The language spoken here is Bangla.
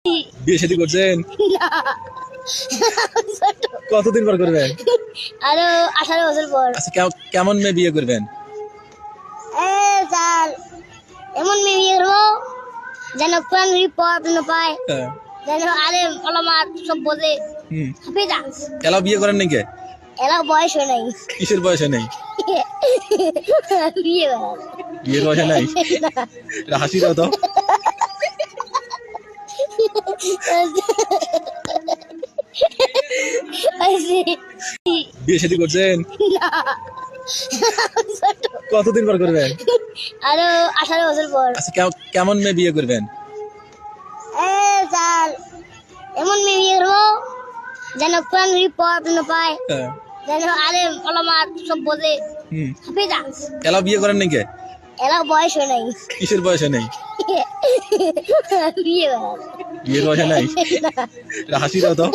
বিয়ে শাদী করছেন? না, কতদিন পর করবেন? আরো 18 বছর পর। আচ্ছা, কেমন মেয়ে বিয়ে করবেন? স্যার, এমন মেয়ে বিয়ে করবো যেন কোরআন শরীফ পড়ানো পায়, হ্যাঁ। যেন আলেম ওলামা সব বোঝে। হাফিজা এলা বিয়ে করেন নাকি? এলা বয়স হয় নাই। কিসের বয়সে নেই? বিয়ে করার। বিয়ের বয়সে নাই? হাসি দাও তো। বিয়ে শাদী করছেন? না, কতদিন পর করবেন? আরো 18 বছর পর। আচ্ছা, কেমন মেয়ে বিয়ে করবেন? স্যার, এমন মেয়ে বিয়ে করবো যেন কোরআন শরীফ পড়ানো পায়, হ্যাঁ। যেন আলেম ওলামা সব বোঝে। হাফিজা এলা বিয়ে করেন নাকি? এলা বয়স হয় নাই। কিসের বয়সে নেই? বিয়ে করার। বিয়ের বয়সে নাই? হাসি দাও তো।